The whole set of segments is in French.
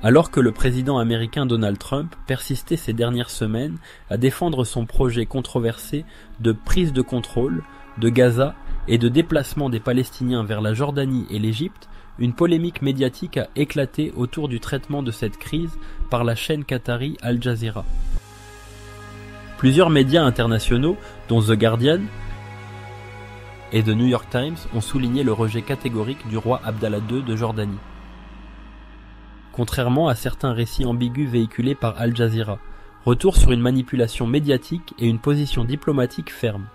Alors que le président américain Donald Trump persistait ces dernières semaines à défendre son projet controversé de prise de contrôle de Gaza et de déplacement des Palestiniens vers la Jordanie et l'Égypte, une polémique médiatique a éclaté autour du traitement de cette crise par la chaîne qatari Al Jazeera. Plusieurs médias internationaux, dont The Guardian et The New York Times, ont souligné le rejet catégorique du roi Abdallah II de Jordanie. Contrairement à certains récits ambigus véhiculés par Al Jazeera, retour sur une manipulation médiatique et une position diplomatique ferme.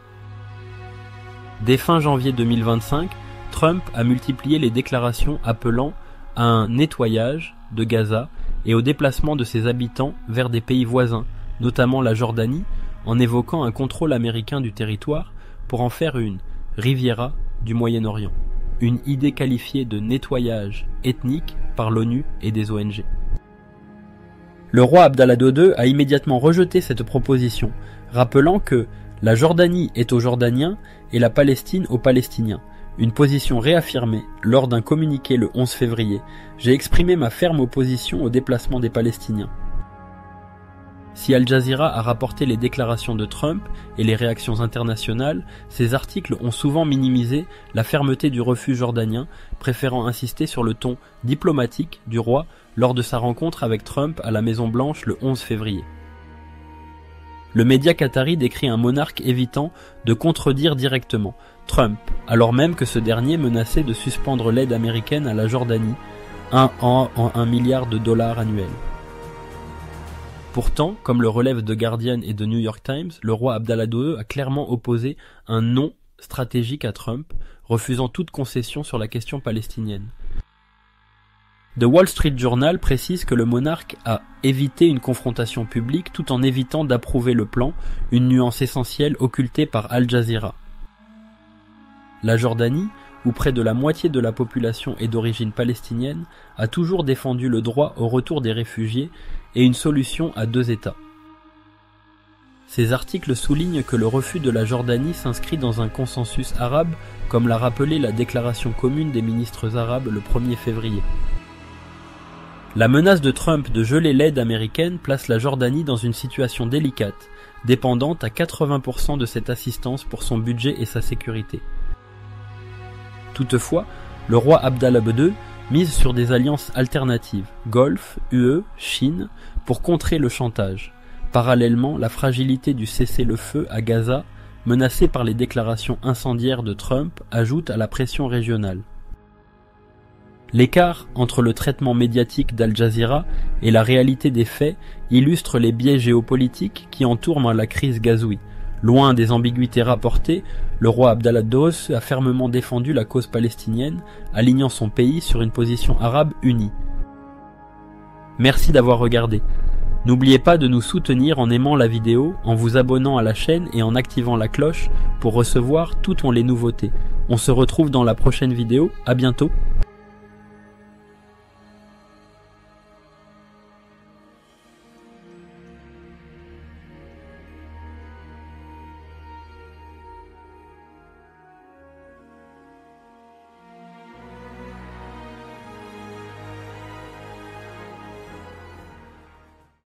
Dès fin janvier 2025, Trump a multiplié les déclarations appelant à un nettoyage de Gaza et au déplacement de ses habitants vers des pays voisins, notamment la Jordanie, en évoquant un contrôle américain du territoire pour en faire une Riviera du Moyen-Orient, une idée qualifiée de nettoyage ethnique par l'ONU et des ONG. Le roi Abdallah II a immédiatement rejeté cette proposition, rappelant que la Jordanie est aux Jordaniens et la Palestine aux Palestiniens, une position réaffirmée lors d'un communiqué le 11 février. J'ai exprimé ma ferme opposition au déplacement des Palestiniens. Si Al Jazeera a rapporté les déclarations de Trump et les réactions internationales, ces articles ont souvent minimisé la fermeté du refus jordanien, préférant insister sur le ton diplomatique du roi lors de sa rencontre avec Trump à la Maison-Blanche le 11 février. Le média qatari décrit un monarque évitant de contredire directement Trump, alors même que ce dernier menaçait de suspendre l'aide américaine à la Jordanie, en $1 milliard annuel. Pourtant, comme le relèvent The Guardian et The New York Times, le roi Abdallah II a clairement opposé un non stratégique à Trump, refusant toute concession sur la question palestinienne. The Wall Street Journal précise que le monarque a évité une confrontation publique tout en évitant d'approuver le plan, une nuance essentielle occultée par Al Jazeera. La Jordanie, où près de la moitié de la population est d'origine palestinienne, a toujours défendu le droit au retour des réfugiés et une solution à deux États. Ces articles soulignent que le refus de la Jordanie s'inscrit dans un consensus arabe, comme l'a rappelé la déclaration commune des ministres arabes le 1er février. La menace de Trump de geler l'aide américaine place la Jordanie dans une situation délicate, dépendante à 80% de cette assistance pour son budget et sa sécurité. Toutefois, le roi Abdallah II mise sur des alliances alternatives, Golfe, UE, Chine, pour contrer le chantage. Parallèlement, la fragilité du cessez-le-feu à Gaza, menacée par les déclarations incendiaires de Trump, ajoute à la pression régionale. L'écart entre le traitement médiatique d'Al Jazeera et la réalité des faits illustre les biais géopolitiques qui entourent la crise gazoui. Loin des ambiguïtés rapportées, le roi Abdallah II a fermement défendu la cause palestinienne, alignant son pays sur une position arabe unie. Merci d'avoir regardé. N'oubliez pas de nous soutenir en aimant la vidéo, en vous abonnant à la chaîne et en activant la cloche pour recevoir toutes les nouveautés. On se retrouve dans la prochaine vidéo, à bientôt.